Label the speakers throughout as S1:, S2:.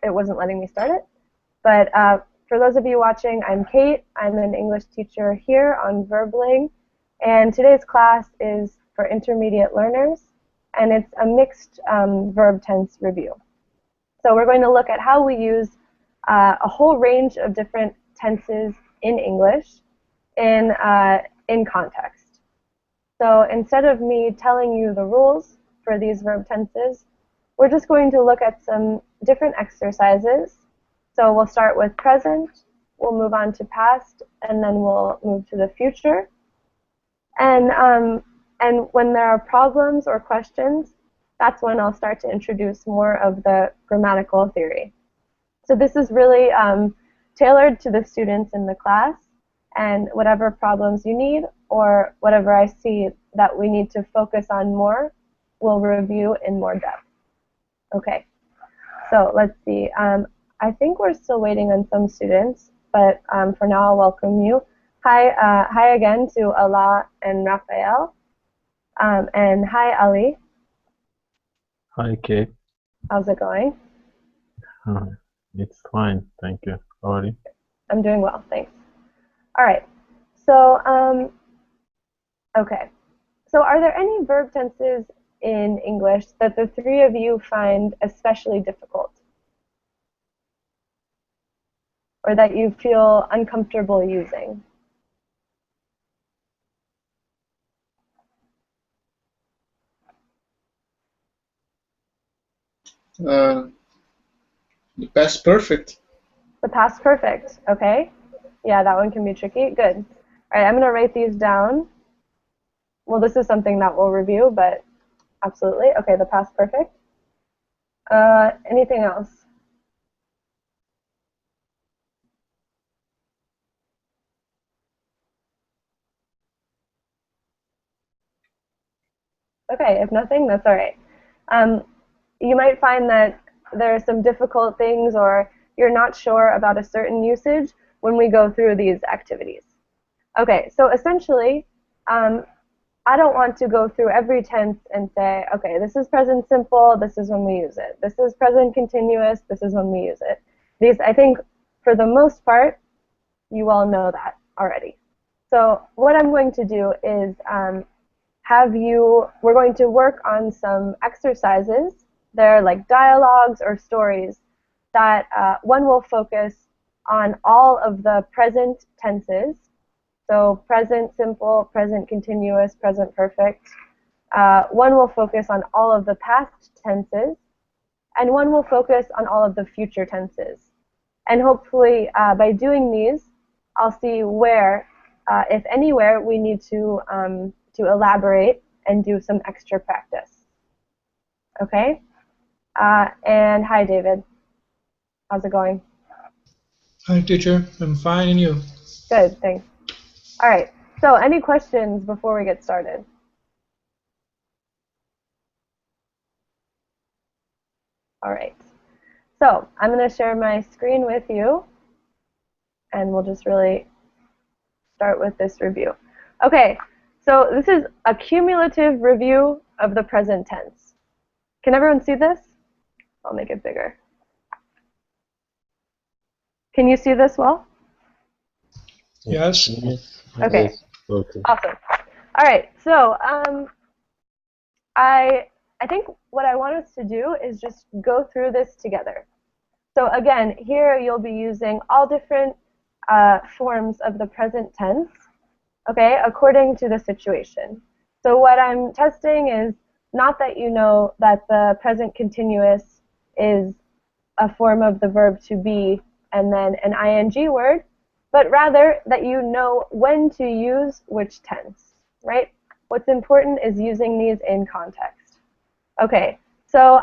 S1: It wasn't letting me start it. But for those of you watching, I'm Kate. I'm an English teacher here on Verbling. And today's class is for intermediate learners. And it's a mixed verb tense review. So we're going to look at how we use a whole range of different tenses in English in context. So instead of me telling you the rules for these verb tenses, we're just going to look at some different exercises. So we'll start with present, we'll move on to past, and then we'll move to the future. And when there are problems or questions, that's when I'll start to introduce more of the grammatical theory. So this is really tailored to the students in the class, and whatever problems you need or whatever I see that we need to focus on more, we'll review in more depth. Okay, so let's see. I think we're still waiting on some students, but for now I'll welcome you. Hi again to Allah and Raphael, and hi Ali.
S2: Hi Kate.
S1: How's it going?
S2: It's fine, thank you. How are you?
S1: I'm doing well, thanks. All right, so okay. So are there any verb tenses in English that the three of you find especially difficult? Or that you feel uncomfortable using?
S3: The past perfect.
S1: The past perfect, okay. Yeah, that one can be tricky. Good. All right, I'm going to write these down. Well, this is something that we'll review, but absolutely. Okay, the past perfect. Anything else? Okay, if nothing, that's all right. You might find that there are some difficult things or you're not sure about a certain usage when we go through these activities. Okay, so essentially, I don't want to go through every tense and say, okay, this is present simple, this is when we use it. This is present continuous, this is when we use it. These, I think, for the most part, you all know that already. So what I'm going to do is we're going to work on some exercises. They're like dialogues or stories that one will focus on all of the present tenses. So present simple, present continuous, present perfect. One will focus on all of the past tenses, and one will focus on all of the future tenses. And hopefully, by doing these, I'll see where, if anywhere, we need to elaborate and do some extra practice. Okay? And hi, David. How's it going?
S3: Hi, teacher. I'm fine, and you?
S1: Good, thanks. All right, so any questions before we get started? All right, so I'm going to share my screen with you, and we'll just really start with this review. Okay, so this is a cumulative review of the present tense. Can everyone see this? I'll make it bigger. Can you see this well?
S3: Yes.
S1: Okay.
S2: Yes, okay.
S1: Awesome. All right. So I think what I want us to do is just go through this together. So again, here you'll be using all different forms of the present tense, okay, according to the situation. So what I'm testing is not that you know that the present continuous is a form of the verb to be and then an ing word, but rather that you know when to use which tense, right? What's important is using these in context. Okay, so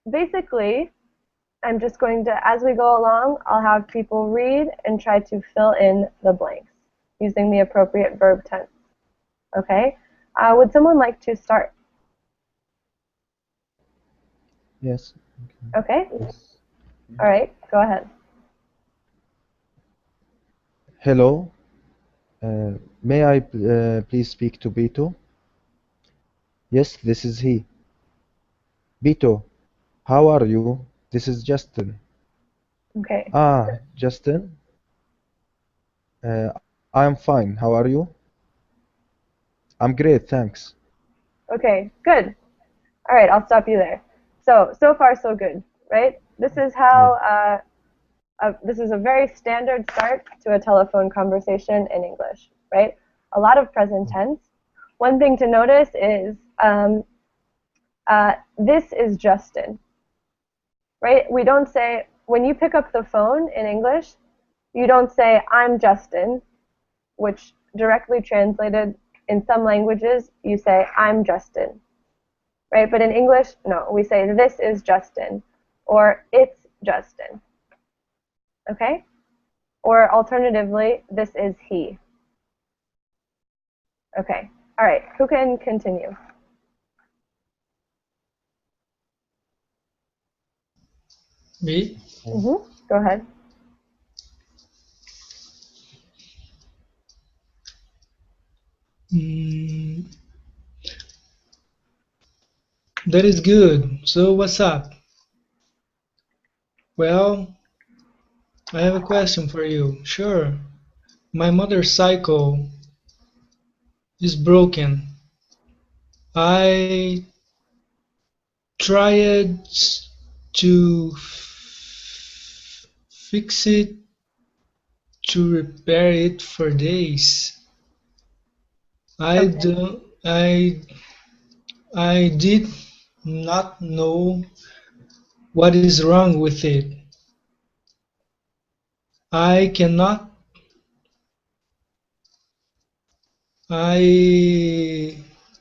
S1: basically, I'm just going to, as we go along, I'll have people read and try to fill in the blanks using the appropriate verb tense. Okay, would someone like to start?
S4: Yes.
S1: Okay, all right, go ahead.
S4: Hello. May I please speak to Bito? Yes, this is he. Bito, how are you? This is Justin.
S1: Okay.
S4: Ah, Justin. Uh, I'm fine. How are you? I'm great, thanks.
S1: Okay, good. All right, I'll stop you there. So far so good, right? This is
S4: Yeah.
S1: how this is a very standard start to a telephone conversation in English, right? A lot of present tense. One thing to notice is this is Justin, right? We don't say, when you pick up the phone in English, you don't say, I'm Justin, which directly translated in some languages, you say, I'm Justin, right? But in English, no, we say, this is Justin, or it's Justin, okay? Or alternatively, this is he. Okay, all right, who can continue?
S3: Me?
S1: Go ahead.
S3: Mm, that is good. So what's up? Well, I have a question for you. Sure. My motorcycle is broken. I tried to fix it, to repair it for days. I
S1: Okay.
S3: don't, I did not know what is wrong with it. I cannot, I,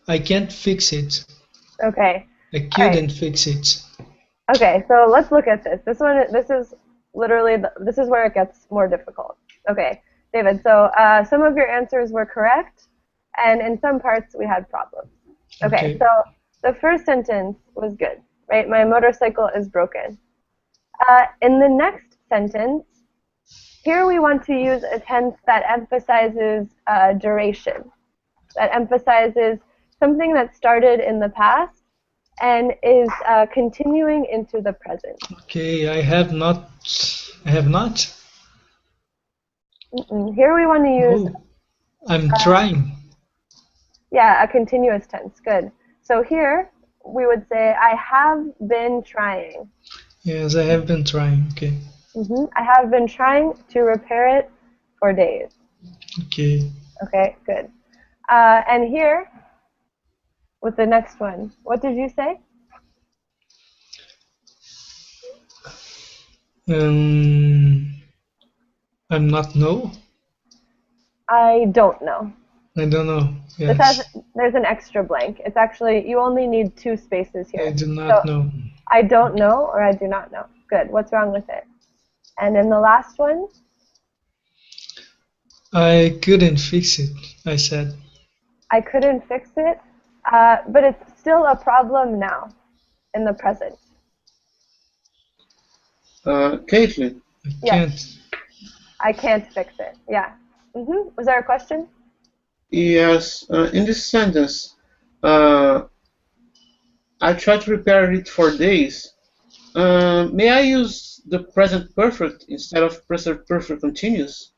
S3: I can't fix it.
S1: Okay.
S3: I
S1: All right.
S3: couldn't fix it.
S1: Okay, so let's look at this. This is literally, this is where it gets more difficult. Okay, David, so some of your answers were correct, and in some parts we had problems. Okay,
S3: Okay.
S1: so the first sentence was good, right? My motorcycle is broken. In the next sentence, here we want to use a tense that emphasizes duration, that emphasizes something that started in the past and is continuing into the present.
S3: Okay, I have not. I have not.
S1: Here we want to use,
S3: Oh, I'm trying.
S1: yeah, a continuous tense. Good. So here we would say, I have been trying.
S3: Yes, I have been trying. Okay.
S1: I have been trying to repair it for days.
S3: Okay.
S1: Okay, good. And here, with the next one, what did you say?
S3: Um, I'm not know.
S1: I don't know.
S3: I don't know.
S1: This has,
S3: Yes,
S1: there's an extra blank. It's actually, you only need two spaces
S3: I
S1: here.
S3: do
S1: So
S3: not know.
S1: I don't know or I do not know. Good. What's wrong with it? And then the last one,
S3: I couldn't fix it. I said
S1: I couldn't fix it, but it's still a problem now in the present.
S5: Caitlin,
S3: I
S1: Yes,
S3: can't.
S1: I can't fix it. Yeah. Was there a question?
S5: yes, in this sentence, uh, I tried to repair it for days. May I use the present perfect instead of present perfect continuous?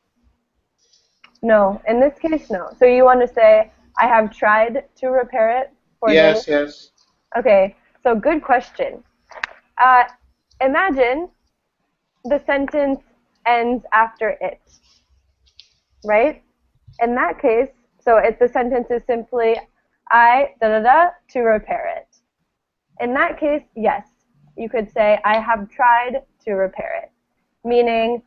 S1: No. In this case, no. So you want to say, I have tried to repair it for days?
S5: Yes, yes.
S1: Okay. So good question. Uh, imagine the sentence ends after it, right? In that case, so if the sentence is simply, I to repair it. In that case, yes, you could say, I have tried to repair it. Meaning,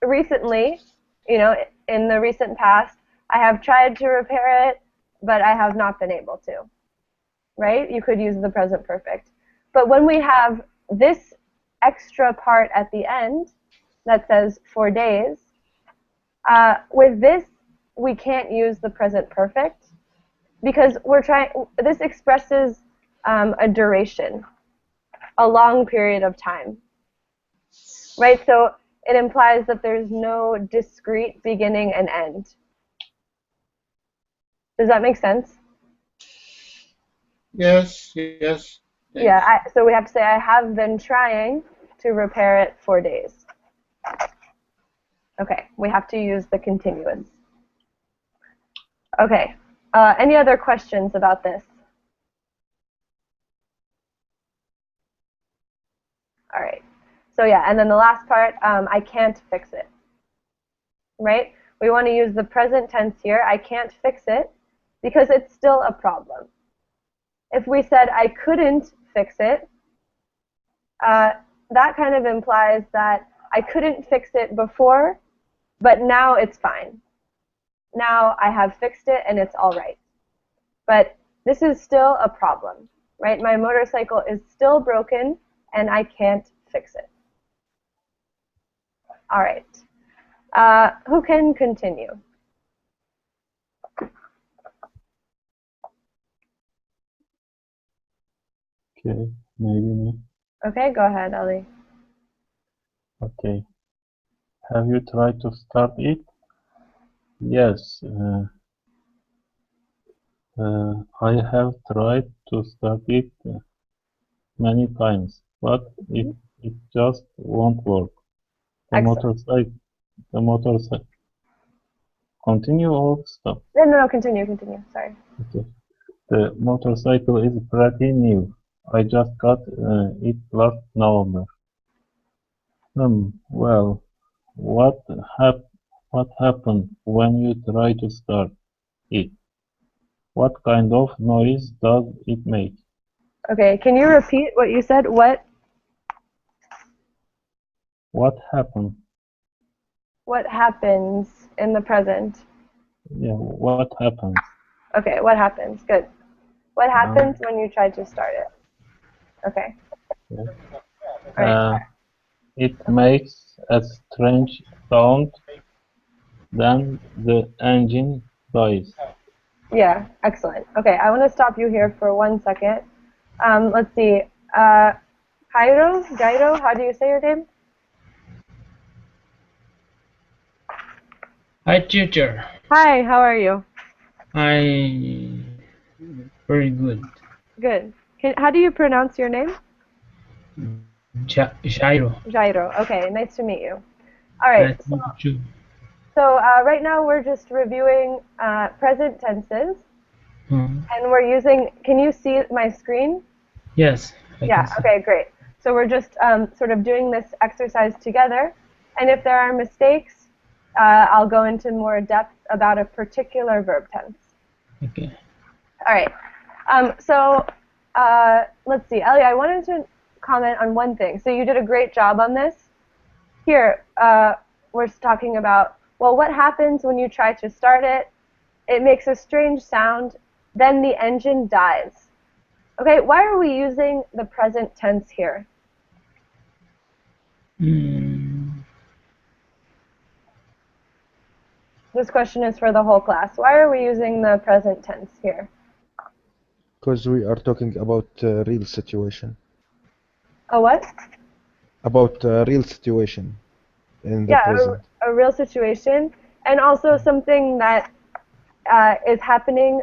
S1: recently, in the recent past, I have tried to repair it, but I have not been able to. Right? You could use the present perfect. But when we have this extra part at the end that says for days, with this, we can't use the present perfect because this expresses a duration, a long period of time, right? So it implies that there's no discrete beginning and end. Does that make sense?
S5: Yes, yes.
S1: Yeah,
S5: Thanks.
S1: so we have to say I have been trying to repair it for days. Okay, we have to use the continuous. Okay, any other questions about this? All right, so yeah, and then the last part, I can't fix it, right? We want to use the present tense here. I can't fix it because it's still a problem. If we said I couldn't fix it, that kind of implies that I couldn't fix it before, but now it's fine. Now I have fixed it and it's all right. But this is still a problem, right? My motorcycle is still broken and I can't fix it. All right. Who can continue?
S2: Okay, maybe me.
S1: Okay, go ahead, Ali.
S2: Okay. Have you tried to start it? Yes. I have tried to start it many times, but it just won't work. The
S1: Excellent.
S2: motorcycle. Continue or stop?
S1: No, continue. Sorry.
S2: Okay. The motorcycle is pretty new. I just got it last November. Well, what what happened when you try to start it? What kind of noise does it make?
S1: Okay, can you repeat what you said? What
S2: Happened?
S1: happens in the present?
S2: Yeah, what happens?
S1: Okay, what happens? Good. What
S2: Um,
S1: happens when you try to start it? Okay.
S2: yeah.
S1: All right.
S2: It makes a strange sound, then the engine dies.
S1: Yeah, excellent. Okay, I want to stop you here for 1 second. Let's see. Jairo, how do you say your name?
S6: Hi, teacher.
S1: Hi, how are you?
S6: I very good.
S1: Good. How do you pronounce your name?
S6: Jairo.
S1: Jairo. Okay, nice to meet you. All right.
S6: Nice to meet you.
S1: So right now we're just reviewing present tenses, and we're using. Can you see my screen?
S6: Yes, I
S1: Yeah.
S6: can see.
S1: Okay. Great. So we're just sort of doing this exercise together, and if there are mistakes, I'll go into more depth about a particular verb tense.
S6: Okay.
S1: All right. Let's see. Ellie, I wanted to comment on one thing. So you did a great job on this. Here, we're talking about, well, what happens when you try to start it? It makes a strange sound, then the engine dies. Okay, why are we using the present tense here? This question is for the whole class. Why are we using the present tense here?
S4: Because we are talking about real situation.
S1: A what?
S4: About real situation in the
S1: Yeah,
S4: present.
S1: a real situation, and also something that is happening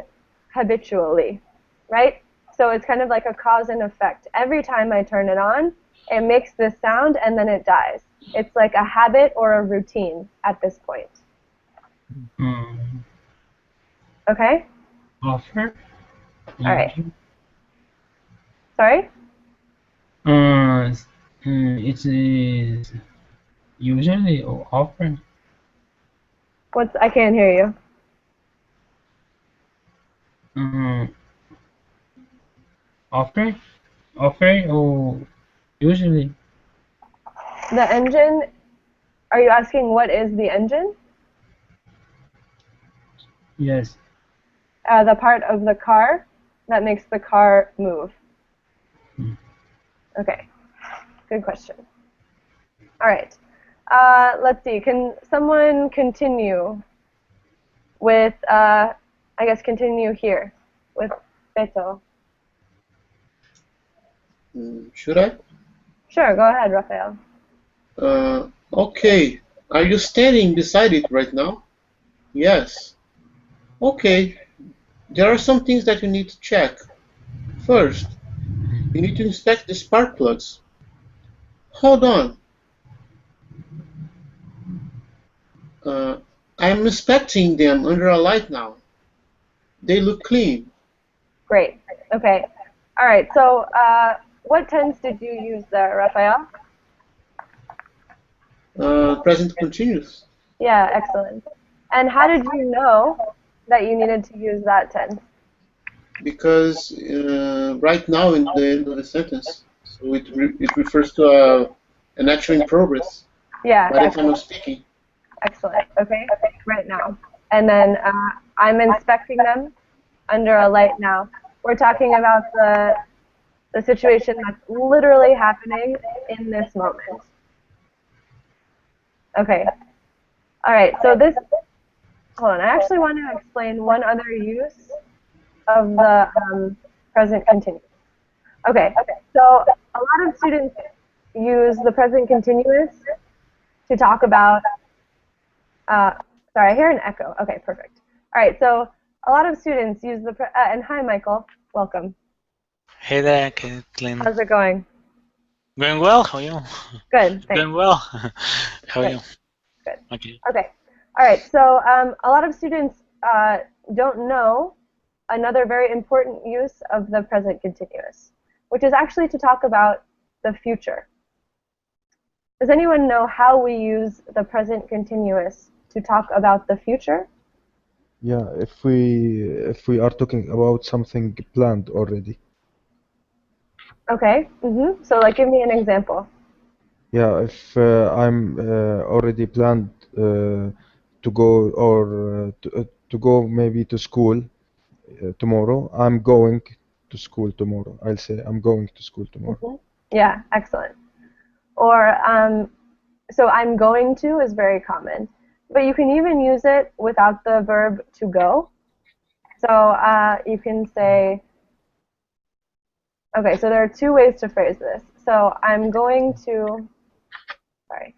S1: habitually, right? So it's kind of like a cause and effect. Every time I turn it on, it makes this sound and then it dies. It's like a habit or a routine at this point. Okay?
S6: Offer.
S1: All right. Sorry?
S6: It is usually or often.
S1: I can't hear you.
S6: Often or usually.
S1: The engine, are you asking what is the engine?
S6: Yes.
S1: The part of the car that makes the car move. Okay, good question. All right, let's see. Can someone continue with, I guess, continue here with Beto?
S5: Should I?
S1: Sure, go ahead, Rafael.
S5: Okay. Are you standing beside it right now? Yes. Okay. There are some things that you need to check. First, you need to inspect the spark plugs. Hold on. I'm inspecting them under a light now. They look clean.
S1: Great. Okay. All right. So, what tense did you use there, Raphael?
S5: Present continuous.
S1: Yeah, excellent. And how did you know that you needed to use that tense?
S5: Because right now in the end of the sentence, so it refers to an action in progress
S1: Yeah,
S5: by the time
S1: excellent.
S5: of speaking.
S1: Excellent. Okay. Right now. And then I'm inspecting them under a light now. We're talking about the situation that's literally happening in this moment. Okay. All right. So this, hold on. I actually want to explain one other use of the present continuous. Okay. So a lot of students use the present continuous to talk about. Sorry, I hear an echo. Okay, perfect. All right. So a lot of students use the and hi, Michael. Welcome.
S7: Hey there, Caitlin.
S1: How's it going?
S7: Going well? How are you?
S1: Good. Thanks.
S7: Going well. How are
S1: Good.
S7: you?
S1: Good.
S7: Okay.
S1: Okay. All right. So a lot of students don't know another very important use of the present continuous, which is actually to talk about the future. Does anyone know how we use the present continuous to talk about the future?
S4: Yeah, if we are talking about something planned already.
S1: Okay. So, like, give me an example.
S4: Yeah, if I'm already planned to go or to go maybe to school tomorrow, I'm going to school tomorrow. I'll say I'm going to school tomorrow.
S1: Yeah, excellent. Or so I'm going to is very common, but you can even use it without the verb to go. So you can say, okay, so there are two ways to phrase this. So I'm going to, sorry.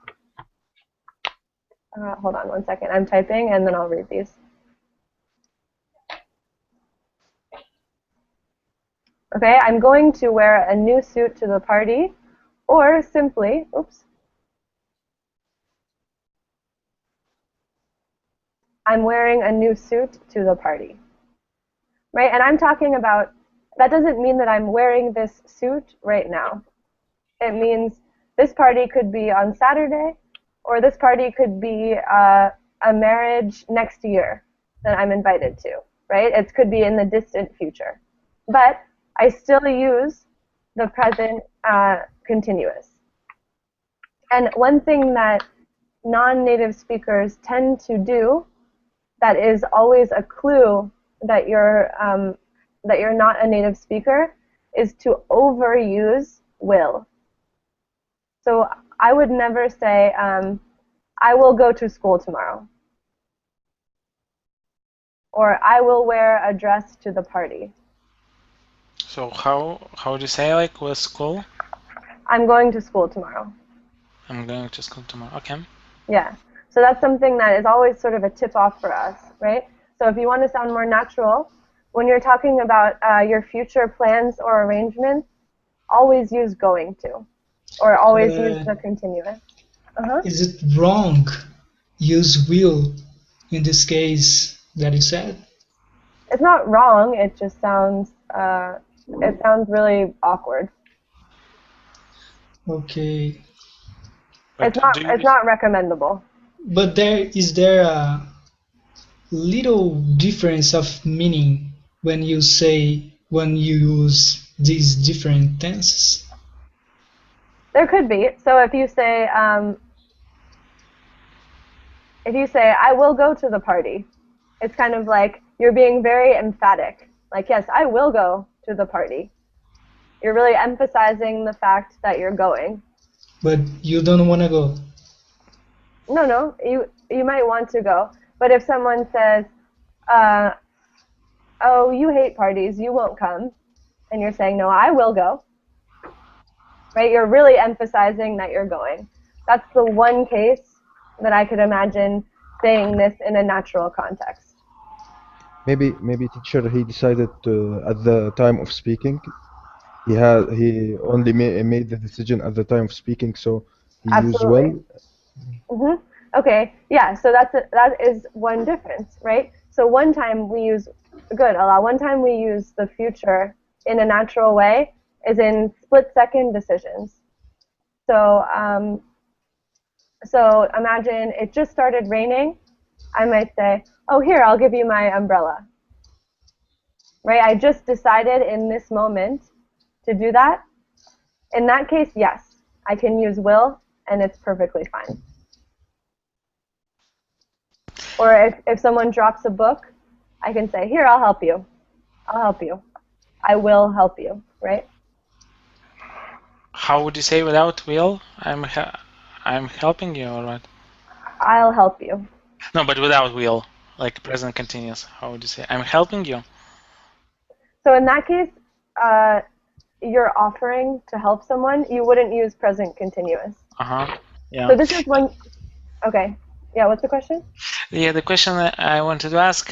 S1: Hold on one second. I'm typing and then I'll read these. Okay, I'm going to wear a new suit to the party, or simply, oops, I'm wearing a new suit to the party. Right, and I'm talking about, that doesn't mean that I'm wearing this suit right now. It means this party could be on Saturday, or this party could be a marriage next year that I'm invited to, right? It could be in the distant future. But I still use the present continuous. And one thing that non-native speakers tend to do that is always a clue that you're not a native speaker is to overuse will. So I would never say, I will go to school tomorrow. Or I will wear a dress to the party.
S7: So how do you say, like, with school?
S1: I'm going to school tomorrow.
S7: I'm going to school tomorrow. Okay.
S1: Yeah. So that's something that is always sort of a tip-off for us, right? So if you want to sound more natural, when you're talking about your future plans or arrangements, always use going to, or always use the continuous.
S3: Is it wrong? Use will in this case that you said?
S1: It's not wrong. It just sounds really awkward.
S3: Okay.
S7: But
S1: It's not recommendable.
S3: But is there a little difference of meaning when you use these different tenses?
S1: There could be. So if you say I will go to the party, it's kind of like you're being very emphatic. Like, yes, I will go to the party. You're really emphasizing the fact that you're going.
S3: But you don't want to go.
S1: No, you might want to go. But if someone says, oh, you hate parties, you won't come, and you're saying, no, I will go, right? You're really emphasizing that you're going. That's the one case that I could imagine saying this in a natural context.
S4: maybe teacher he decided at the time of speaking. He only made the decision at the time of speaking, so he used
S1: Absolutely.
S4: will.
S1: Mm-hmm. Okay, yeah, so that is one difference, right? So one time we use, good, Allah, one time we use the future in a natural way is in split-second decisions. So, so imagine it just started raining. I might say, oh, here, I'll give you my umbrella. Right? I just decided in this moment to do that. In that case, yes, I can use will, and it's perfectly fine. Or if someone drops a book, I can say, here, I'll help you. I'll help you. I will help you, right?
S7: How would you say without will? I'm helping you, or what?
S1: I'll help you.
S7: No, but without will, like present continuous. How would you say? I'm helping you.
S1: So in that case, you're offering to help someone. You wouldn't use present continuous.
S7: Yeah.
S1: So this is one. Okay. Yeah. What's the question?
S7: Yeah, the question I wanted to ask,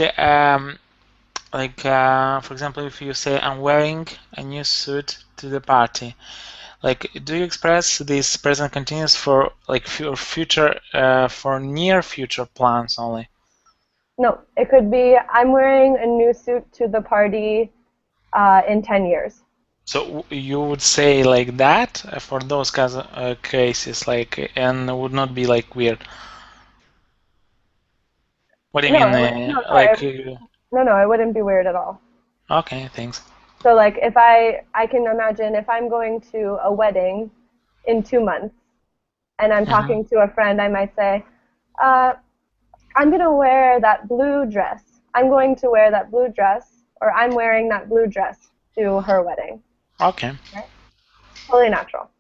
S7: like, for example, if you say I'm wearing a new suit to the party, like, do you express this present continuous for like future, for near future plans only?
S1: No, it could be I'm wearing a new suit to the party in 10 years.
S7: So you would say like that for those kinds of cases, like, and would not be like weird. What do you mean?
S1: No,
S7: Like,
S1: no, it wouldn't be weird at all.
S7: okay, thanks.
S1: So like if I can imagine if I'm going to a wedding in 2 months and I'm talking to a friend, I might say, I'm going to wear that blue dress. I'm going to wear that blue dress, or I'm wearing that blue dress to her wedding.
S7: Okay.
S1: Right? Totally natural.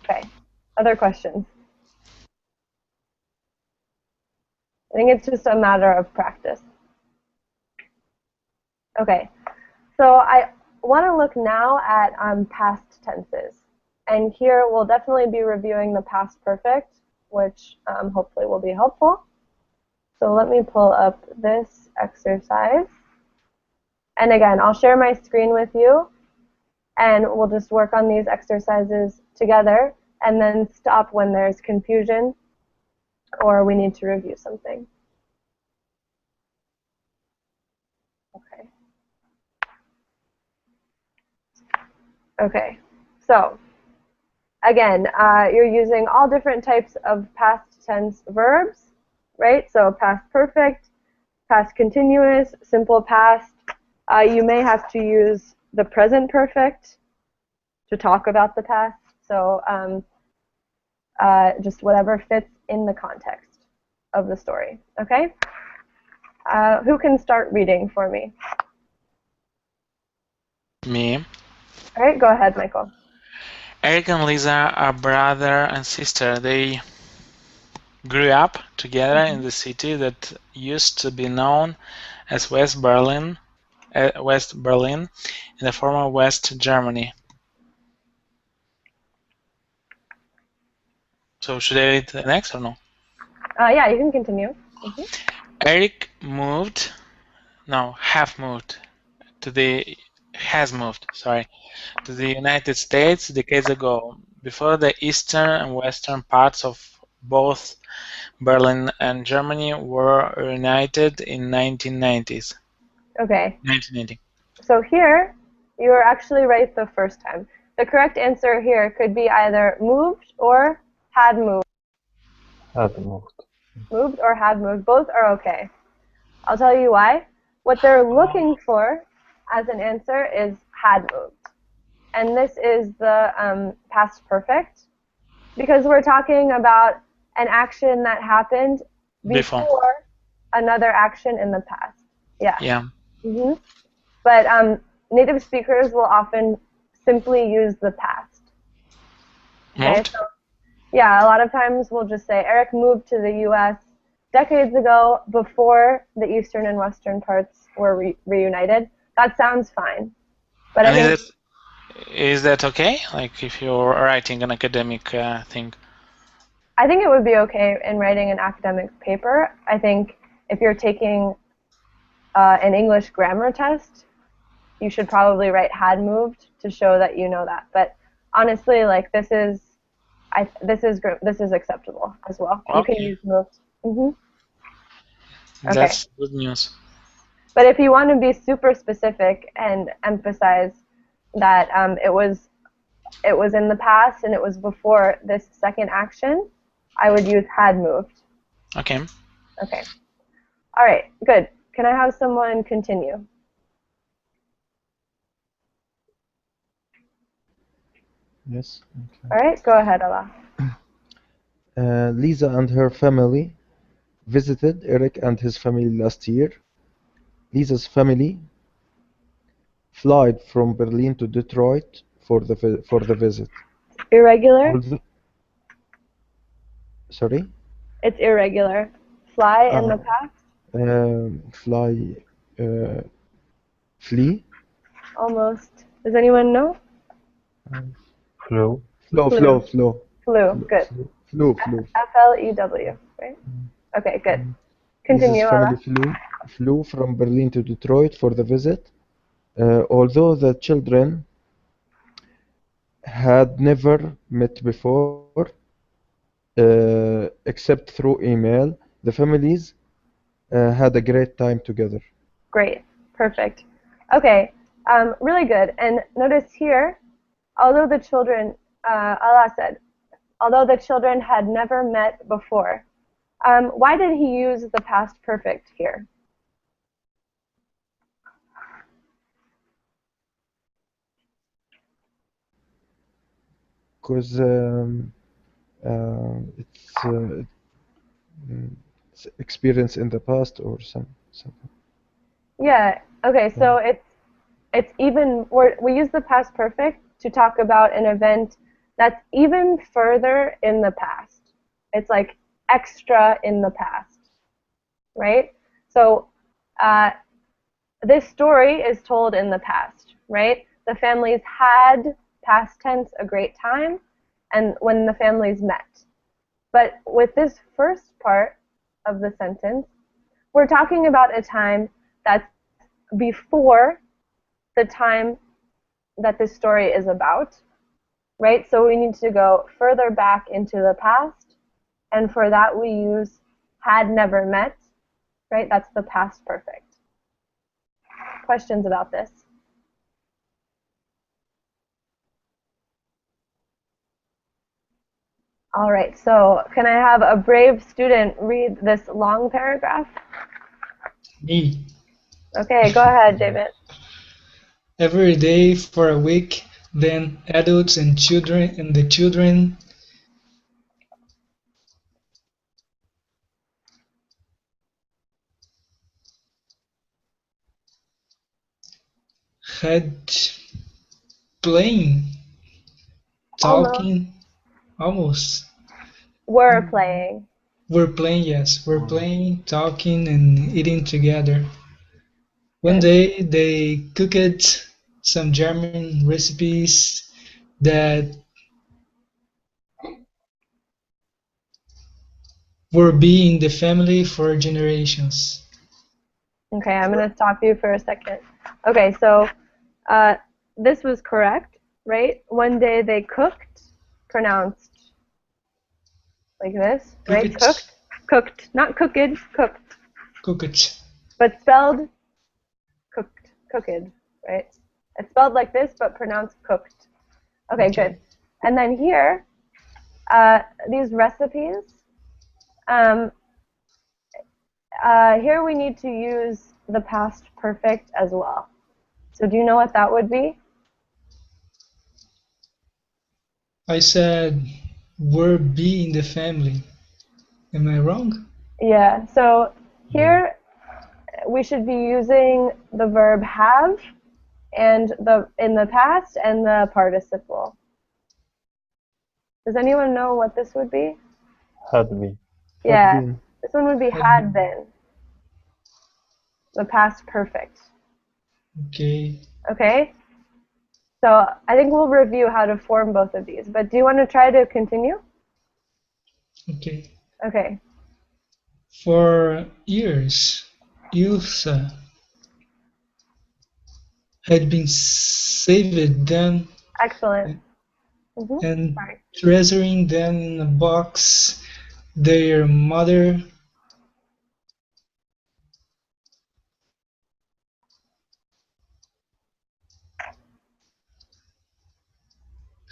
S1: Okay. Other questions? I think it's just a matter of practice. Okay. So I want to look now at past tenses. And here we'll definitely be reviewing the past perfect, which hopefully will be helpful. So let me pull up this exercise. And again, I'll share my screen with you, and we'll just work on these exercises together, and then stop when there's confusion or we need to review something. Okay. Okay, so again, you're using all different types of past tense verbs, right? So past perfect, past continuous, simple past. You may have to use the present perfect to talk about the past. So just whatever fits in the context of the story, okay? Who can start reading for me?
S7: Me.
S1: All right, go ahead, Michael.
S7: Eric and Lisa are brother and sister. They grew up together in the city that used to be known as West Berlin, in the former West Germany. So should I read the next or no?
S1: Yeah, you can continue.
S7: Eric has moved to the United States decades ago, before the eastern and western parts of both Berlin and Germany were reunited in 1990s.
S1: Okay.
S7: 1990.
S1: So here, you were actually right the first time. The correct answer here could be either moved or had moved.
S2: Had moved.
S1: Moved or had moved. Both are okay. I'll tell you why. What they're looking for as an answer is had moved. And this is the past perfect, because we're talking about an action that happened before another action in the past. Yeah.
S7: Yeah.
S1: But native speakers will often simply use the past. Okay? So, yeah, a lot of times we'll just say Eric moved to the U.S. decades ago before the eastern and western parts were reunited. That sounds fine. But I think,
S7: is that okay? Like if you're writing an academic thing?
S1: I think it would be okay in writing an academic paper. I think if you're taking an English grammar test, you should probably write had moved to show that you know that. But honestly, like this is acceptable as well. You can
S7: Okay,
S1: use moved. Okay.
S7: that's good news.
S1: But if you want to be super specific and emphasize that it was in the past and it was before this second action, I would use had moved.
S7: Okay.
S1: Okay. All right. Good. Can I have someone continue?
S4: Yes. Okay.
S1: All right. Go ahead, Allah.
S4: Lisa and her family visited Eric and his family last year. Lisa's family flied from Berlin to Detroit for the visit.
S1: Irregular.
S4: Sorry?
S1: It's irregular. Fly in the past.
S4: Flee?
S1: Almost. Does anyone know?
S2: Flew.
S4: Flow.
S1: Flew. Good.
S4: Flew.
S1: F-L-E-W. Right. Okay. Good. Continue,
S4: Lisa's family flew from Berlin to Detroit for the visit. Although the children had never met before, except through email, the families had a great time together.
S1: Great. Perfect. Okay. Really good. And notice here, although the children, Allah said, although the children had never met before, why did he use the past perfect here?
S4: Because it's experience in the past or something.
S1: Yeah. Okay. So it's even we use the past perfect to talk about an event that's even further in the past. It's like extra in the past, right? So this story is told in the past, right? The families had, past tense, a great time, and when the families met. But with this first part of the sentence, we're talking about a time that's before the time that this story is about, right? So we need to go further back into the past, and for that we use had never met, right? That's the past perfect. Questions about this? All right, so can I have a brave student read this long paragraph?
S3: Me.
S1: Okay, go ahead, David.
S3: Every day for a week, then adults and the children had playing, talking, almost.
S1: We're playing.
S3: We're playing, yes. We're playing, talking, and eating together. One day they cooked some German recipes that were being in the family for generations.
S1: Okay, I'm going to stop you for a second. Okay, so this was correct, right? One day they cooked, pronounced like this, right? Cooked, not cooked, cooked.
S3: Cooked.
S1: But spelled cooked, right? It's spelled like this, but pronounced cooked. Okay, good. And then here, these recipes, here we need to use the past perfect as well. So do you know what that would be?
S3: I said, we're be in the family. Am I wrong?
S1: Yeah, so here we should be using the verb have and in the past and the participle. Does anyone know what this would be?
S2: Had been.
S1: Yeah, this one would be had been. The past perfect.
S3: Okay.
S1: Okay? So I think we'll review how to form both of these. But do you want to try to continue?
S3: Okay.
S1: Okay.
S3: For years, Ilsa had been saved them
S1: Excellent. Mhm.
S3: and
S1: Sorry.
S3: treasuring them in a box. Their mother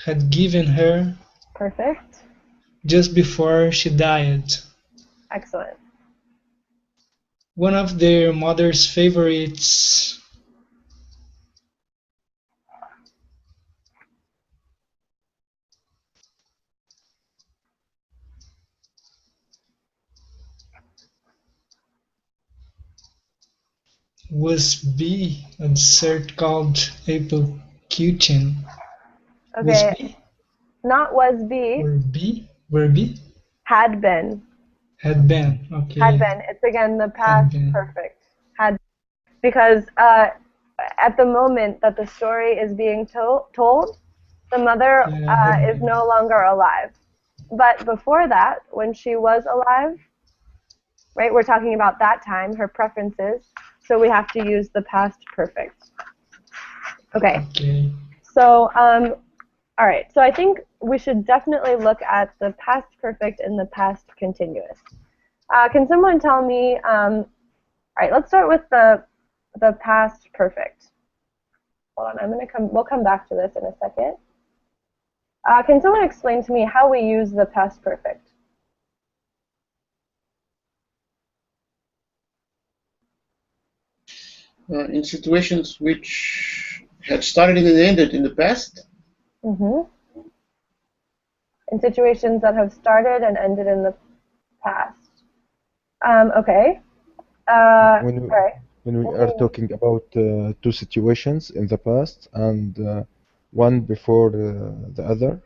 S3: had given her
S1: Perfect.
S3: just before she died.
S1: Excellent.
S3: One of their mother's favorites was B, a dessert called apple cuchin. Was
S1: Okay.
S3: B
S1: Not was be,
S3: or B? Were B?
S1: had been.
S3: Had been.
S1: Had
S3: Okay.
S1: been. It's again the
S3: Had
S1: past
S3: been.
S1: perfect. Had, because at the moment that the story is being told, the mother
S3: Yeah, had
S1: is
S3: been.
S1: no longer alive. But before that, when she was alive, right, we're talking about that time, her preferences, so we have to use the past perfect. Okay,
S3: Okay.
S1: so, all right, so I think we should definitely look at the past perfect and the past continuous. Can someone tell me, all right, let's start with the past perfect. Hold on, we'll come back to this in a second. Can someone explain to me how we use the past perfect?
S5: In situations which had started and ended in the past.
S1: Mm-hmm. In situations that have started and ended in the past. Okay.
S4: When
S1: All right.
S4: when we are talking about two situations in the past and one before the other.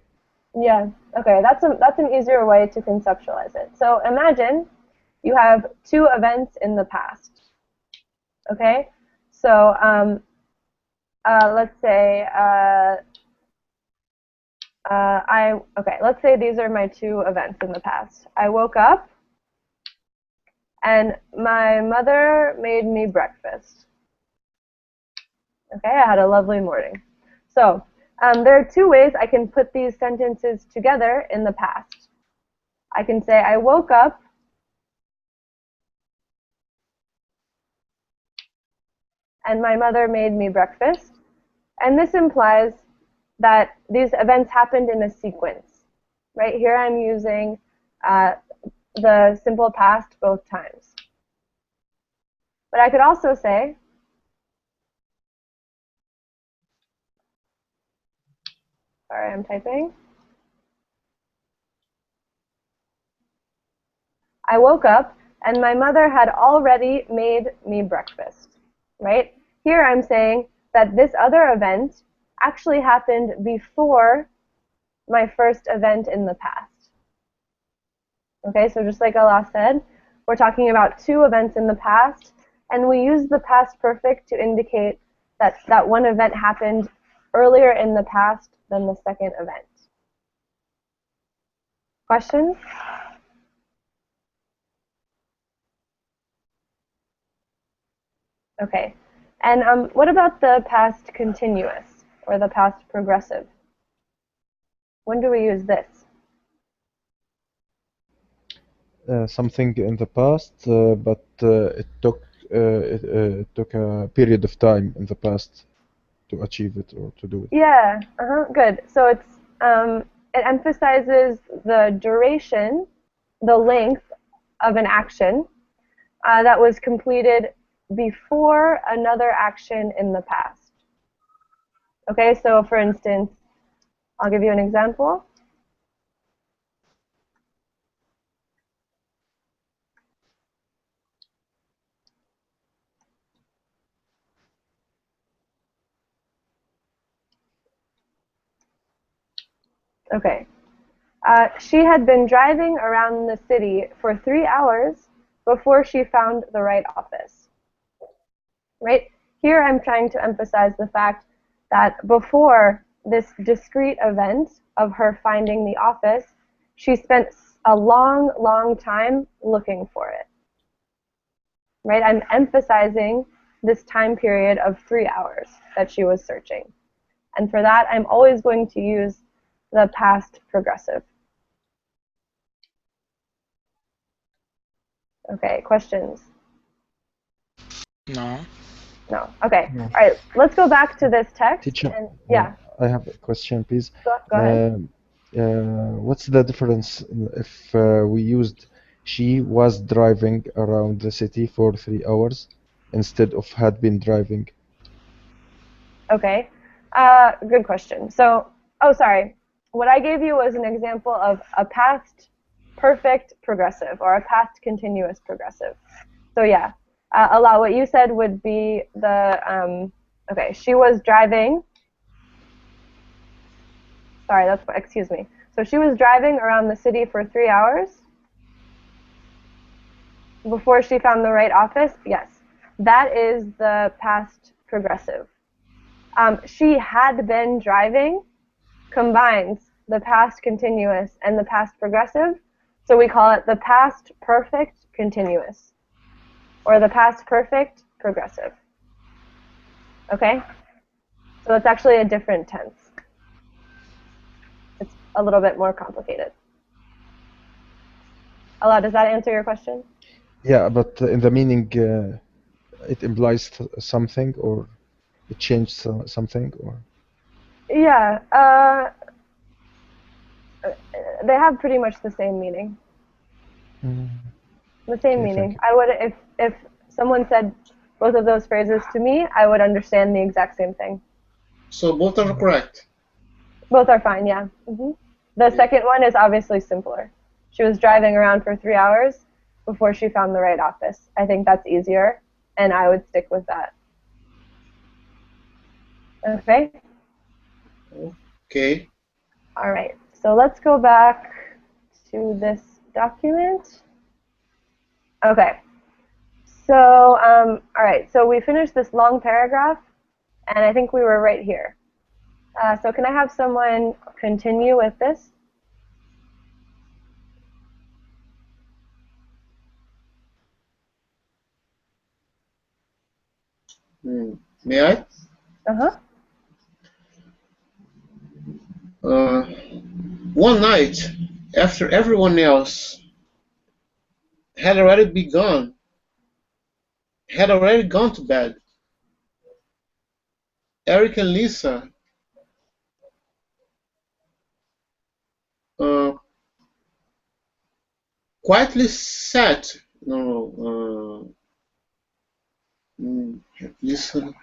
S1: Yeah. Okay. That's an easier way to conceptualize it. So imagine you have two events in the past. Okay. So let's say let's say these are my two events in the past. I woke up and my mother made me breakfast. Okay, I had a lovely morning. So there are two ways I can put these sentences together in the past. I can say I woke up and my mother made me breakfast. And this implies that these events happened in a sequence. Right here I'm using the simple past both times. But I could also say, sorry, I'm typing. I woke up and my mother had already made me breakfast. Right? Here I'm saying that this other event actually happened before my first event in the past. Okay, so just like Allah said, we're talking about two events in the past, and we use the past perfect to indicate that that one event happened earlier in the past than the second event. Questions? Okay. And what about the past continuous or the past progressive? When do we use this?
S4: Something in the past, but it took a period of time in the past to achieve it or to do it.
S1: Yeah, good. So it emphasizes the duration, the length of an action that was completed before another action in the past. Okay, so for instance, I'll give you an example. Okay. She had been driving around the city for 3 hours before she found the right office. Right? Here I'm trying to emphasize the fact that before this discrete event of her finding the office, she spent a long, long time looking for it. Right? I'm emphasizing this time period of 3 hours that she was searching. And for that, I'm always going to use the past progressive. Okay, questions?
S7: No.
S1: No. Okay.
S4: No.
S1: All right, let's go back to this text.
S4: Teacher,
S1: And, yeah,
S4: I have a question, please.
S1: go ahead.
S4: What's the difference if we used she was driving around the city for 3 hours instead of had been driving?
S1: Okay, good question. So, oh, sorry. What I gave you was an example of a past perfect progressive or a past continuous progressive. So yeah, Allah, what you said would be the, okay, she was driving. Sorry, excuse me. So she was driving around the city for 3 hours before she found the right office. Yes, that is the past progressive. She had been driving combines the past continuous and the past progressive, so we call it the past perfect continuous or the past perfect progressive. Okay? So it's actually a different tense. It's a little bit more complicated. Allah, does that answer your question?
S4: Yeah, but in the meaning, it implies something, or it changed something, or
S1: Yeah, they have pretty much the same meaning. The same
S4: Okay,
S1: meaning.
S4: thank you.
S1: I would, if someone said both of those phrases to me, I would understand the exact same thing.
S5: So both are correct.
S1: Both are fine, yeah. The second one is obviously simpler. She was driving around for 3 hours before she found the right office. I think that's easier, and I would stick with that. Okay?
S5: Okay.
S1: All right. So let's go back to this document. Okay. So, all right. So we finished this long paragraph, and I think we were right here. So can I have someone continue with this?
S5: May I?
S1: Uh-huh.
S5: One night, after everyone else had already gone to bed, Eric and Lisa quietly sat. Lisa.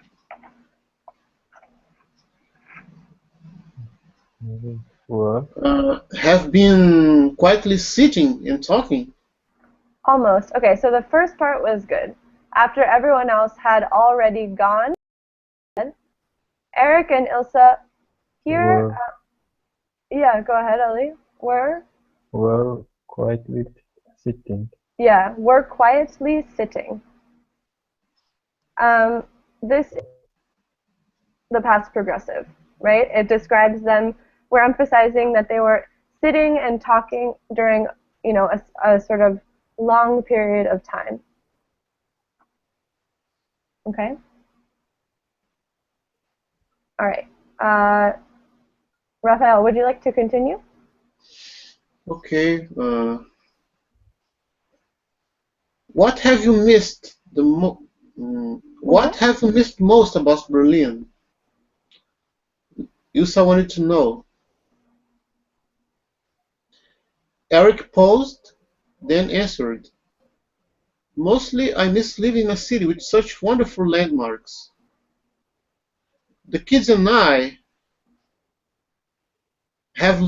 S5: Have been quietly sitting and talking.
S1: Almost. Okay, so the first part was good. After everyone else had already gone, Eric and Ilsa here. Yeah, go ahead, Ali.
S2: Were quietly sitting.
S1: Yeah, were quietly sitting. This is the past progressive, right? It describes them. We're emphasizing that they were sitting and talking during, a sort of long period of time. Okay? All right. Raphael, would you like to continue?
S5: Okay. What have you missed What have you missed most about Berlin? Ilsa wanted to know. Eric paused, then answered. Mostly I miss living in a city with such wonderful landmarks. The kids and I have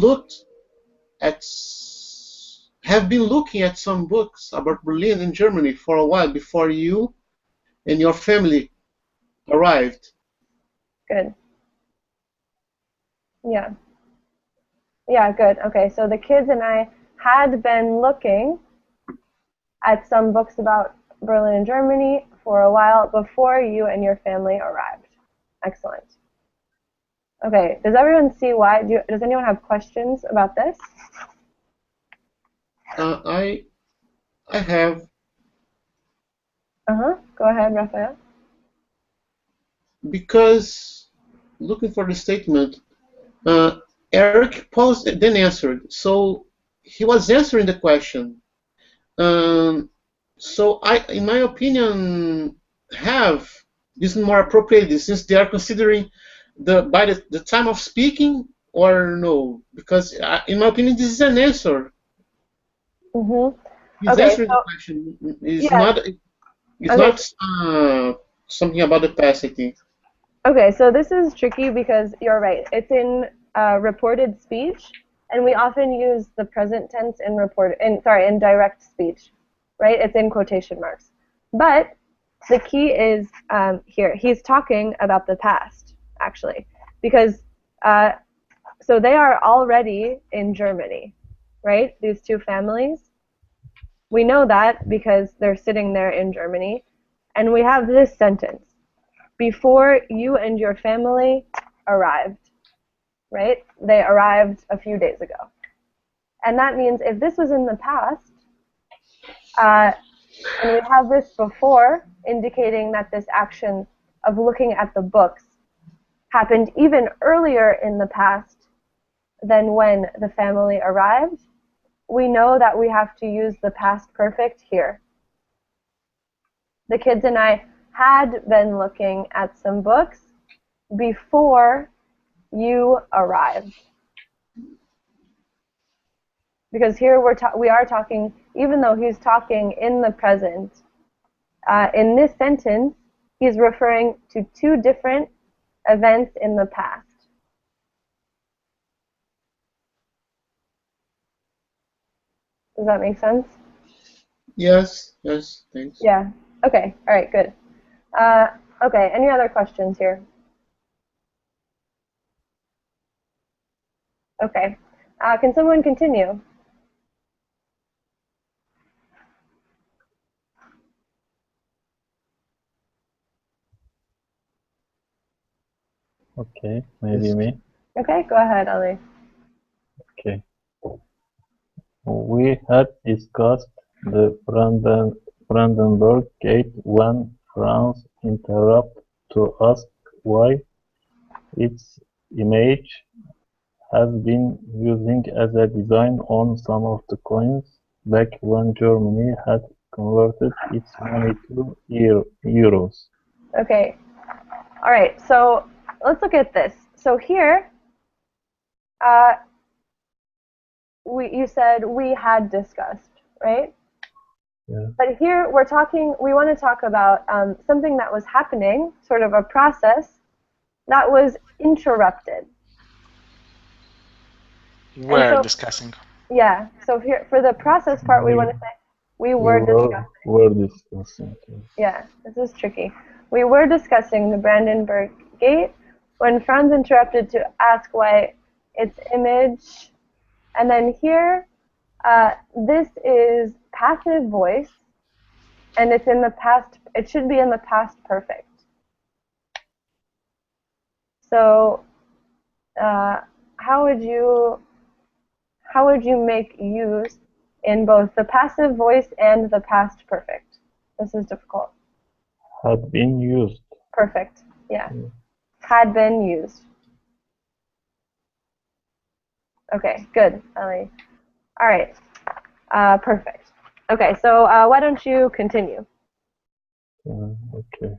S5: been looking at some books about Berlin and Germany for a while before you and your family arrived.
S1: Good. Yeah. Yeah, good. Okay, so the kids and I had been looking at some books about Berlin and Germany for a while before you and your family arrived. Excellent. Okay, does everyone see why? Does anyone have questions about this?
S5: I have.
S1: Go ahead, Raphael.
S5: because looking for the statement, Eric paused and then answered. So he was answering the question. So in my opinion, have is more appropriate since they are considering by the time of speaking or no, because in my opinion this is an answer.
S1: Mm-hmm.
S5: He's
S1: Okay,
S5: answering
S1: so
S5: the question. It's
S1: yeah.
S5: not something about the past, I think.
S1: Okay, so this is tricky because you're right. It's in reported speech, and we often use the present tense in in direct speech, right? It's in quotation marks. But the key is here. He's talking about the past, actually, because so they are already in Germany, right? These two families. We know that because they're sitting there in Germany, and we have this sentence. Before you and your family arrived, right? They arrived a few days ago. And that means if this was in the past, and we have this before, indicating that this action of looking at the books happened even earlier in the past than when the family arrived, we know that we have to use the past perfect here. The kids and I had been looking at some books before you arrived. Because here we are talking, even though he's talking in the present, in this sentence, he's referring to two different events in the past. Does that make sense?
S5: Yes, thanks.
S1: Yeah. Okay. All right. Good. Okay. Any other questions here? Okay. Can someone continue?
S2: Okay, maybe
S4: Yes.
S2: me.
S1: Okay. Go ahead, Ali.
S2: Okay. We had discussed the Brandenburg Gate when Franz interrupted to ask why its image has been using as a design on some of the coins back when Germany had converted its money to euros.
S1: Okay. All right. So let's look at this. So here, you said we had discussed, right?
S2: Yeah.
S1: But here we want to talk about something that was happening, sort of a process that was interrupted.
S7: We're discussing.
S1: Yeah, so here for the process part, we want to say we were discussing.
S2: We're discussing.
S1: Yeah, this is tricky. We were discussing the Brandenburg Gate when Franz interrupted to ask why its image, and then here, this is passive voice, and it's in the past. It should be in the past perfect. So, how would you make use in both the passive voice and the past perfect? This is difficult.
S2: Had been used.
S1: Perfect. Yeah. Had been used. Okay, good, Ellie. All right. Perfect. Okay, so why don't you continue?
S2: Okay.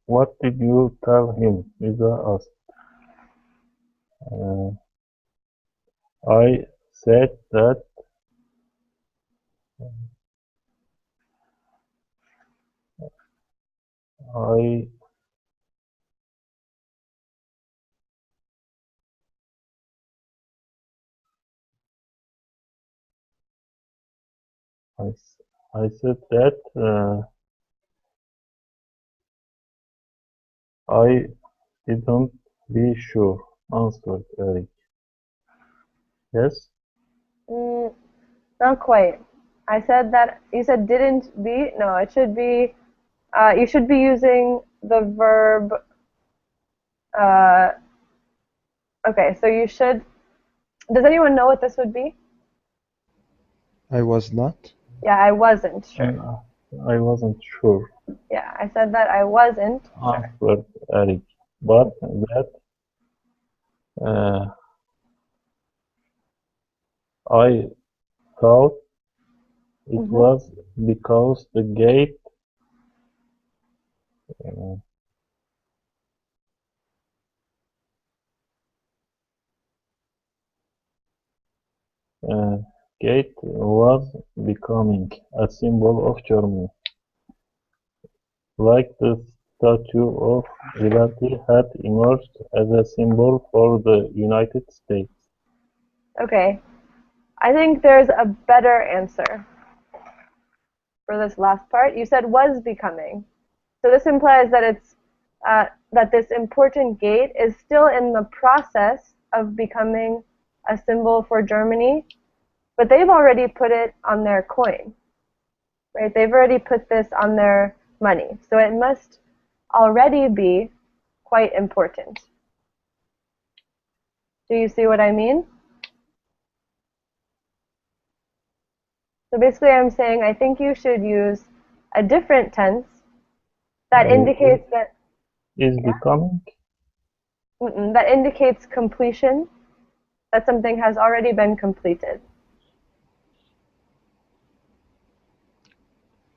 S2: What did you tell him? Lisa asked. I said that I said that I didn't be sure, answered Eric. Yes?
S1: Not quite. I said that, you said didn't be? No, it should be, you should be using the verb, okay, so you should, does anyone know what this would be?
S4: I was not.
S1: Yeah, I wasn't sure.
S2: I wasn't sure.
S1: Yeah, I said that I wasn't sure.
S2: answered Eric, but that uh, I thought it
S1: Mhm.
S2: was because the gate uh, uh, gate was becoming a symbol of Germany, like the Statue of Liberty had emerged as a symbol for the United States.
S1: Okay, I think there's a better answer for this last part. You said was becoming. So this implies that it's that this important gate is still in the process of becoming a symbol for Germany, but they've already put it on their coin, right? They've already put this on their money, so it must already be quite important. Do you see what I mean? So basically I'm saying I think you should use a different tense that indicates that
S2: Is becoming?
S1: that indicates completion, that something has already been completed.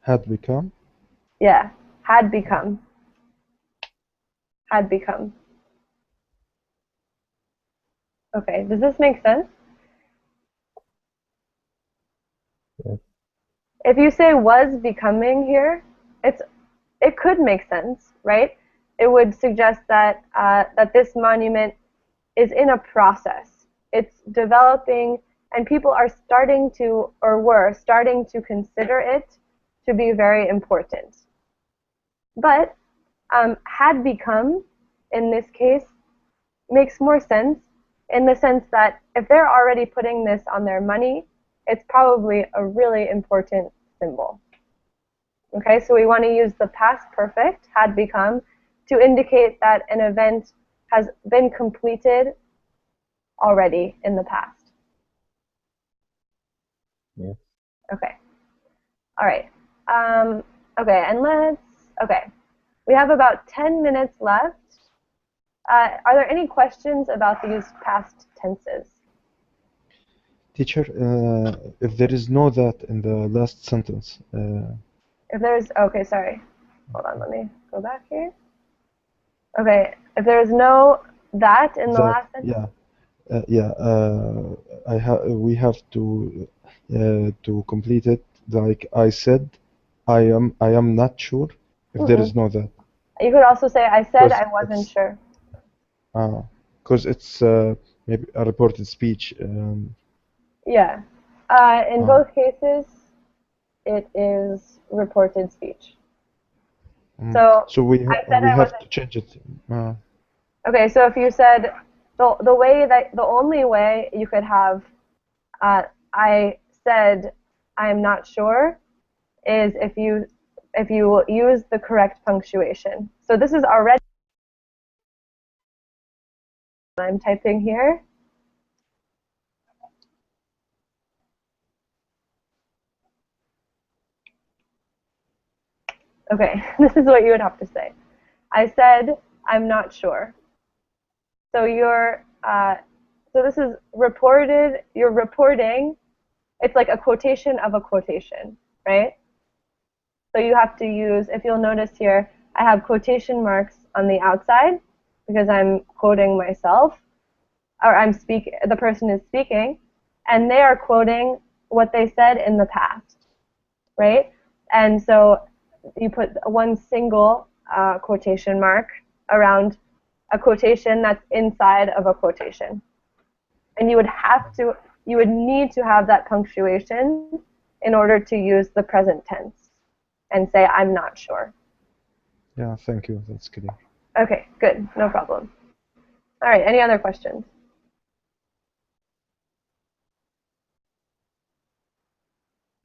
S4: Had become?
S1: Yeah, had become. Had become. Okay, does this make sense?
S2: Yes.
S1: If you say was becoming here, it could make sense, right? It would suggest that that this monument is in a process. It's developing, and people are starting to, or were starting to consider it to be very important. But had become, in this case, makes more sense in the sense that if they're already putting this on their money, it's probably a really important symbol. Okay, so we want to use the past perfect, had become, to indicate that an event has been completed already in the past.
S2: Yes.
S1: Okay. All right. Okay, and okay. We have about 10 minutes left. Are there any questions about these past tenses?
S4: Teacher, if there is no that in the last sentence,
S1: If there's, okay, sorry. Hold on, let me go back here. Okay, if there's no that in the
S4: that,
S1: last sentence,
S4: we have to complete it like I said. I am not sure if there is no that.
S1: you could also say, I said
S4: Because
S1: I wasn't sure.
S4: it's maybe a reported speech.
S1: Yeah. In both cases, it is reported speech. So
S4: So
S1: I said
S4: we
S1: I
S4: have
S1: wasn't.
S4: to change it.
S1: Okay, so if you said the only way you could have I said I'm not sure is if you use the correct punctuation. So this is already I'm typing here. Okay, this is what you would have to say. I said I'm not sure. So so this is reported. You're reporting. It's like a quotation of a quotation, right? So you have to use. If you'll notice here, I have quotation marks on the outside because I'm quoting myself, or the person is speaking, and they are quoting what they said in the past, right? And so you put one single quotation mark around a quotation that's inside of a quotation. And you would need to have that punctuation in order to use the present tense and say, I'm not sure.
S4: Yeah, thank you. That's clear.
S1: Okay, good, no problem. All right, any other questions?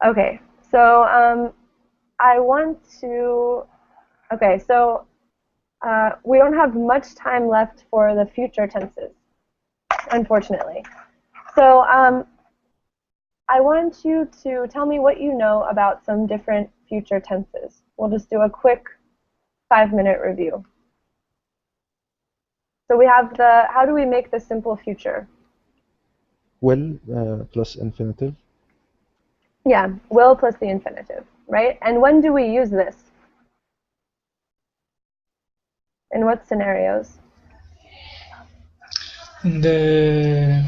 S1: Okay, so I want to, okay, so we don't have much time left for the future tenses, unfortunately. So I want you to tell me what you know about some different future tenses. We'll just do a quick 5-minute review. So we have the, how do we make the simple future?
S4: Will plus infinitive.
S1: Yeah, will plus the infinitive, right? And when do we use this? In what scenarios?
S3: In the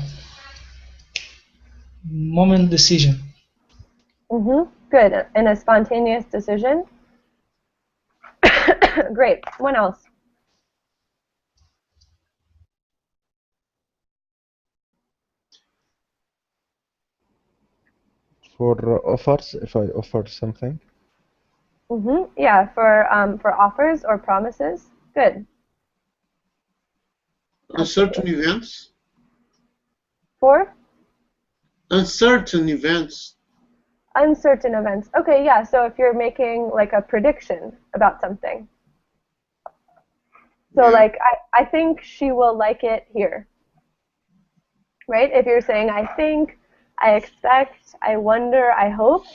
S3: moment decision.
S1: Good. In a spontaneous decision. Great. What else?
S4: For offers, if I offer something.
S1: Yeah, for offers or promises. Good.
S5: Uncertain events.
S1: For?
S5: Uncertain events.
S1: Uncertain events. Okay, yeah, so if you're making like a prediction about something. So like, I think she will like it here. Right? If you're saying I think, I expect, I wonder, I hope.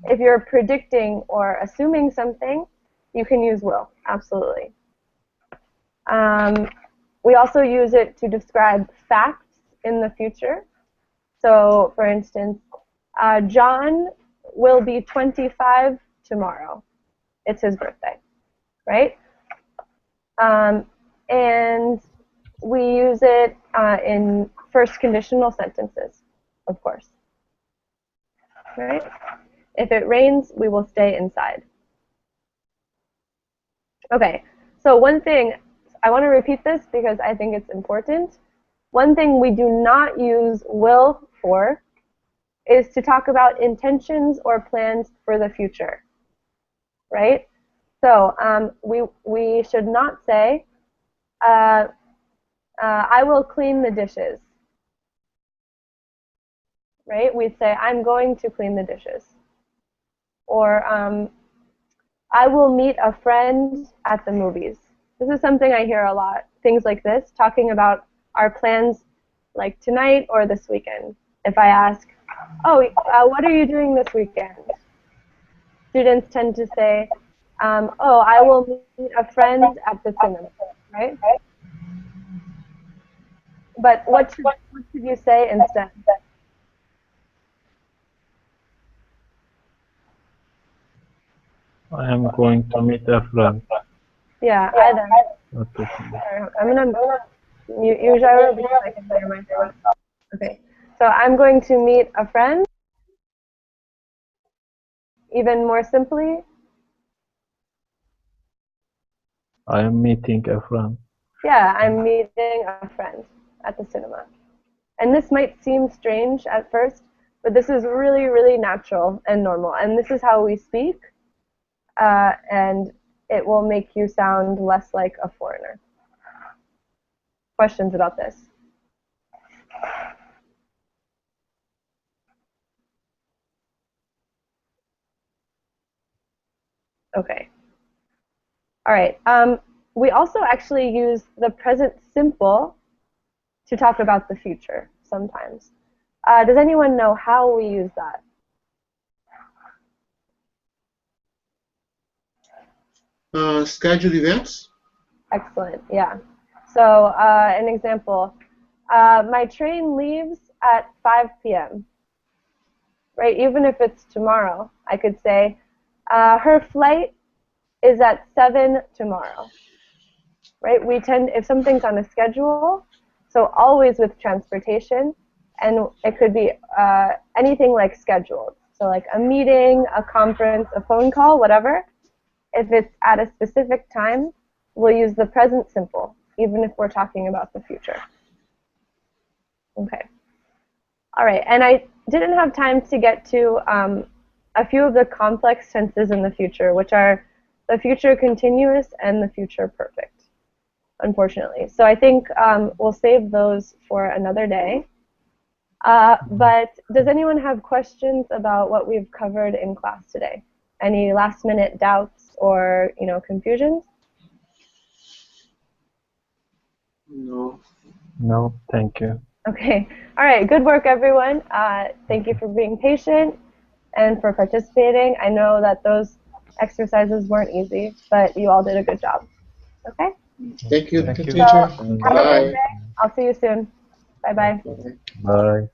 S1: If you're predicting or assuming something, you can use will, absolutely. We also use it to describe facts in the future. So, for instance, John will be 25 tomorrow. It's his birthday, right? And we use it in first conditional sentences, of course. Right? If it rains, we will stay inside. Okay, so one thing, I want to repeat this because I think it's important. One thing we do not use will for is to talk about intentions or plans for the future, right? So we should not say, I will clean the dishes, right? We'd say, I'm going to clean the dishes. Or I will meet a friend at the movies. This is something I hear a lot, things like this, talking about our plans like tonight or this weekend. If I ask, oh, what are you doing this weekend? Students tend to say, oh, I will meet a friend at the cinema, right? But what should you say instead?
S2: I am going to meet a friend.
S1: Yeah, either.
S2: Okay.
S1: I'm going to mute you, Jairo, because I can hear myself. Okay, so I'm going to meet a friend. Even more simply,
S2: I am meeting a friend.
S1: yeah, I'm meeting a friend at the cinema. And this might seem strange at first, but this is really, really natural and normal. And this is how we speak, and it will make you sound less like a foreigner. Questions about this? Okay. All right. We also actually use the present simple to talk about the future sometimes. Does anyone know how we use that?
S5: Scheduled events.
S1: Excellent, yeah. So an example, my train leaves at 5 p.m., right? Even if it's tomorrow, I could say, her flight is at 7 tomorrow, right? We tend, if something's on a schedule, so always with transportation, and it could be anything like scheduled. So like a meeting, a conference, a phone call, whatever. If it's at a specific time, we'll use the present simple, even if we're talking about the future. Okay. All right, and I didn't have time to get to a few of the complex tenses in the future, which are the future continuous and the future perfect, unfortunately. So I think we'll save those for another day. But does anyone have questions about what we've covered in class today? Any last-minute doubts or confusions?
S5: No.
S2: No, thank you.
S1: Okay, All right, good work, everyone. Thank you for being patient and for participating. I know that those exercises weren't easy, but you all did a good job. Okay?
S5: Thank you.
S3: Thank you,
S1: So,
S3: teacher.
S1: have a good
S5: Bye.
S1: day. I'll see you soon. Bye-bye.
S5: Bye.
S2: Bye.